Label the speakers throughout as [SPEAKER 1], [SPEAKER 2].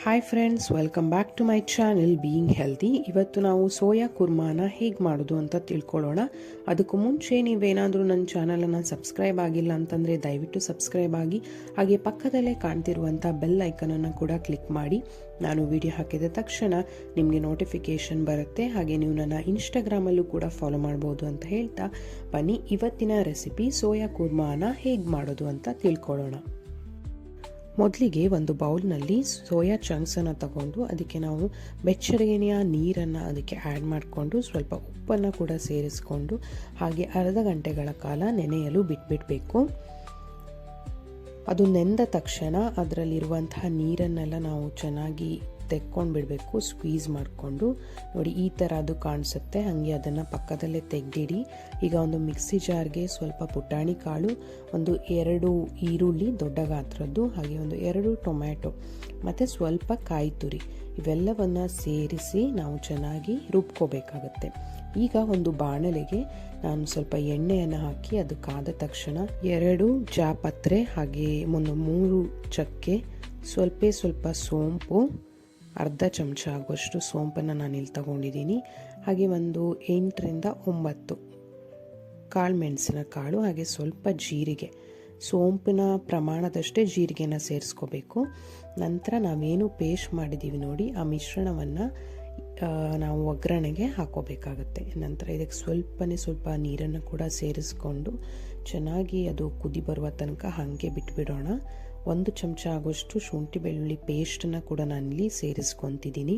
[SPEAKER 1] Hi friends, welcome back to my channel being healthy. ಇವತ್ತು ನಾವು soya ಕುರ್ಮಾನ ಹೇಗೆ ಮಾಡೋದು ಅಂತ ತಿಳ್ಕೊಳ್ಳೋಣ. ಅದಕ್ಕೂ ಮುಂಚೆ ನೀವೇನಾದರೂ ನನ್ನ ಚಾನಲನ್ನು ಸಬ್ಸ್ಕ್ರೈಬ್ ಆಗಿಲ್ಲ ಅಂತಂದರೆ ದಯವಿಟ್ಟು ಸಬ್ಸ್ಕ್ರೈಬ್ ಆಗಿ, ಹಾಗೆ ಪಕ್ಕದಲ್ಲೇ ಕಾಣ್ತಿರುವಂಥ ಬೆಲ್ ಐಕನನ್ನು ಕೂಡ ಕ್ಲಿಕ್ ಮಾಡಿ. ನಾನು ವಿಡಿಯೋ ಹಾಕಿದ ತಕ್ಷಣ ನಿಮಗೆ ನೋಟಿಫಿಕೇಷನ್ ಬರುತ್ತೆ. ಹಾಗೆ ನೀವು ನನ್ನ ಇನ್ಸ್ಟಾಗ್ರಾಮಲ್ಲೂ ಕೂಡ ಫಾಲೋ ಮಾಡ್ಬೋದು ಅಂತ ಹೇಳ್ತಾ ಬನ್ನಿ ಇವತ್ತಿನ ರೆಸಿಪಿ ಸೋಯಾ ಕುರ್ಮಾನ ಹೇಗೆ ಮಾಡೋದು ಅಂತ ತಿಳ್ಕೊಳ್ಳೋಣ. ಮೊದಲಿಗೆ ಒಂದು ಬೌಲ್ನಲ್ಲಿ ಸೋಯಾ ಚಂಕ್ಸನ್ನು ತಗೊಂಡು ಅದಕ್ಕೆ ನಾವು ಬೆಚ್ಚಗಿನ ನೀರನ್ನು ಅದಕ್ಕೆ ಆ್ಯಡ್ ಮಾಡಿಕೊಂಡು ಸ್ವಲ್ಪ ಉಪ್ಪನ್ನು ಕೂಡ ಸೇರಿಸ್ಕೊಂಡು ಹಾಗೆ ಅರ್ಧ ಗಂಟೆಗಳ ಕಾಲ ನೆನೆಯಲು ಬಿಟ್ಬಿಡಬೇಕು. ಅದು ನೆಂದ ತಕ್ಷಣ ಅದರಲ್ಲಿರುವಂತಹ ನೀರನ್ನೆಲ್ಲ ನಾವು ಚೆನ್ನಾಗಿ ತೆಕ್ಕೊಂಡು ಬಿಡಬೇಕು. ಸ್ಕ್ವೀಸ್ ಮಾಡಿಕೊಂಡು ನೋಡಿ, ಈ ಥರ ಅದು ಕಾಣಿಸುತ್ತೆ. ಹಾಗೆ ಅದನ್ನು ಪಕ್ಕದಲ್ಲೇ ತೆಗೆದಿಡಿ. ಈಗ ಒಂದು ಮಿಕ್ಸಿ ಜಾರ್ಗೆ ಸ್ವಲ್ಪ ಪುಟಾಣಿ ಕಾಳು, ಒಂದು 2 ಈರುಳ್ಳಿ ದೊಡ್ಡ ಗಾತ್ರದ್ದು, ಹಾಗೆ ಒಂದು 2 ಟೊಮ್ಯಾಟೊ ಮತ್ತು ಸ್ವಲ್ಪ ಕಾಯಿ ತುರಿ ಇವೆಲ್ಲವನ್ನು ಸೇರಿಸಿ ನಾವು ಚೆನ್ನಾಗಿ ರುಬ್ಕೋಬೇಕಾಗತ್ತೆ. ಈಗ ಒಂದು ಬಾಣಲೆಗೆ ನಾನು ಸ್ವಲ್ಪ ಎಣ್ಣೆಯನ್ನು ಹಾಕಿ ಅದು ಕಾದ ತಕ್ಷಣ 2 ಜಾಪತ್ರೆ, ಹಾಗೆ ಒಂದು 3 ಚಕ್ಕೆ, ಸ್ವಲ್ಪ ಸೋಂಪು, ಅರ್ಧ ಚಮಚ ಆಗುವಷ್ಟು ಸೋಂಪನ್ನು ನಾನಿಲ್ಲಿ ತಗೊಂಡಿದ್ದೀನಿ. ಹಾಗೆ ಒಂದು 8ರಿಂದ 9 ಕಾಳು ಮೆಣಸಿನ ಕಾಳು, ಹಾಗೆ ಸ್ವಲ್ಪ ಜೀರಿಗೆ. ಸೋಂಪಿನ ಪ್ರಮಾಣದಷ್ಟೇ ಜೀರಿಗೆನ ಸೇರಿಸ್ಕೋಬೇಕು. ನಂತರ ನಾವೇನು ಪೇಸ್ಟ್ ಮಾಡಿದ್ದೀವಿ ನೋಡಿ, ಆ ಮಿಶ್ರಣವನ್ನು ನಾವು ಒಗ್ಗರಣೆಗೆ ಹಾಕೋಬೇಕಾಗತ್ತೆ. ನಂತರ ಇದಕ್ಕೆ ಸ್ವಲ್ಪ ನೀರನ್ನು ಕೂಡ ಸೇರಿಸ್ಕೊಂಡು ಚೆನ್ನಾಗಿ ಅದು ಕುದಿ ಬರುವ ತನಕ ಹಾಗೆ ಬಿಟ್ಬಿಡೋಣ. 1 ಚಮಚ ಆಗುವಷ್ಟು ಶುಂಠಿ ಬೆಳ್ಳುಳ್ಳಿ ಪೇಸ್ಟನ್ನು ಕೂಡ ನಾನಿಲ್ಲಿ ಸೇರಿಸ್ಕೊತಿದ್ದೀನಿ.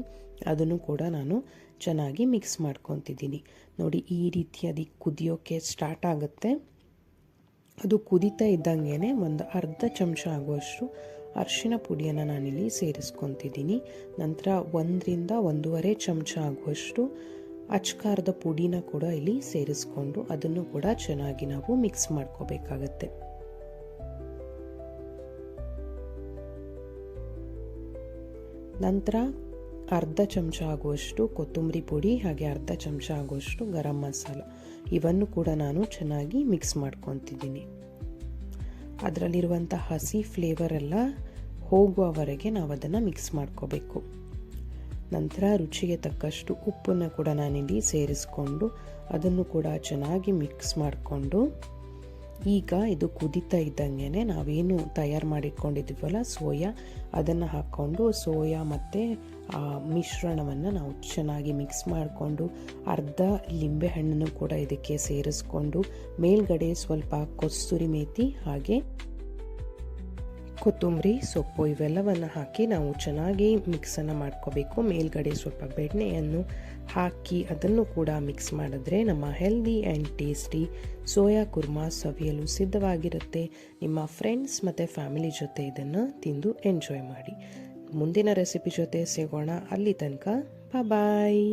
[SPEAKER 1] ಅದನ್ನು ಕೂಡ ನಾನು ಚೆನ್ನಾಗಿ ಮಿಕ್ಸ್ ಮಾಡ್ಕೊತಿದ್ದೀನಿ. ನೋಡಿ, ಈ ರೀತಿ ಅದಕ್ಕೆ ಕುದಿಯೋಕ್ಕೆ ಸ್ಟಾರ್ಟ್ ಆಗುತ್ತೆ. ಅದು ಕುದೀತಾ ಇದ್ದಂಗೆ ಒಂದು ಅರ್ಧ ಚಮಚ ಆಗುವಷ್ಟು ಅರಿಶಿನ ಪುಡಿಯನ್ನು ನಾನಿಲ್ಲಿ ಸೇರಿಸ್ಕೊತಿದ್ದೀನಿ. ನಂತರ 1ರಿಂದ 1.5 ಚಮಚ ಆಗುವಷ್ಟು ಅಚ್ಕಾರದ ಪುಡಿನ ಕೂಡ ಇಲ್ಲಿ ಸೇರಿಸ್ಕೊಂಡು ಅದನ್ನು ಕೂಡ ಚೆನ್ನಾಗಿ ನಾವು ಮಿಕ್ಸ್ ಮಾಡ್ಕೋಬೇಕಾಗತ್ತೆ. ನಂತರ ಅರ್ಧ ಚಮಚ ಆಗುವಷ್ಟು ಕೊತ್ತಂಬರಿ ಪುಡಿ, ಹಾಗೆ ಅರ್ಧ ಚಮಚ ಆಗುವಷ್ಟು ಗರಂ ಮಸಾಲ ಇವನ್ನು ಕೂಡ ನಾನು ಚೆನ್ನಾಗಿ ಮಿಕ್ಸ್ ಮಾಡ್ಕೊತಿದ್ದೀನಿ. ಅದರಲ್ಲಿರುವಂಥ ಹಸಿ ಫ್ಲೇವರ್ ಎಲ್ಲ ಹೋಗುವವರೆಗೆ ನಾವು ಅದನ್ನು ಮಿಕ್ಸ್ ಮಾಡ್ಕೋಬೇಕು. ನಂತರ ರುಚಿಗೆ ತಕ್ಕಷ್ಟು ಉಪ್ಪನ್ನು ಕೂಡ ನಾನಿಲ್ಲಿ ಸೇರಿಸ್ಕೊಂಡು ಅದನ್ನು ಕೂಡ ಚೆನ್ನಾಗಿ ಮಿಕ್ಸ್ ಮಾಡಿಕೊಂಡು, ಈಗ ಇದು ಕುದೀತಾ ಇದ್ದಂಗೆ ನಾವೇನು ತಯಾರು ಮಾಡಿಟ್ಕೊಂಡಿದ್ದೀವಲ್ಲ ಸೋಯಾ, ಅದನ್ನು ಹಾಕ್ಕೊಂಡು ಸೋಯಾ ಮತ್ತು ಮಿಶ್ರಣವನ್ನು ನಾವು ಚೆನ್ನಾಗಿ ಮಿಕ್ಸ್ ಮಾಡಿಕೊಂಡು ಅರ್ಧ ಲಿಂಬೆಹಣ್ಣನ್ನು ಕೂಡ ಇದಕ್ಕೆ ಸೇರಿಸ್ಕೊಂಡು ಮೇಲ್ಗಡೆ ಸ್ವಲ್ಪ ಕಸ್ತೂರಿ ಮೇಥಿ ಹಾಗೆ ಕೊತ್ತಂಬರಿ ಸೊಪ್ಪು ಇವೆಲ್ಲವನ್ನು ಹಾಕಿ ನಾವು ಚೆನ್ನಾಗಿ ಮಿಕ್ಸನ್ನು ಮಾಡ್ಕೋಬೇಕು. ಮೇಲ್ಗಡೆ ಸ್ವಲ್ಪ ಬೆಣ್ಣೆಯನ್ನು ಹಾಕಿ ಅದನ್ನು ಕೂಡ ಮಿಕ್ಸ್ ಮಾಡಿದ್ರೆ ನಮ್ಮ healthy and tasty soya kurma ಸವಿಯಲು ಸಿದ್ಧವಾಗಿರುತ್ತೆ. ನಿಮ್ಮ ಫ್ರೆಂಡ್ಸ್ ಮತ್ತು ಫ್ಯಾಮಿಲಿ ಜೊತೆ ಇದನ್ನು ತಿಂದು ಎಂಜಾಯ್ ಮಾಡಿ. ಮುಂದಿನ ರೆಸಿಪಿ ಜೊತೆ ಸಿಗೋಣ. ಅಲ್ಲಿ ತನಕ ಬಾಯ್.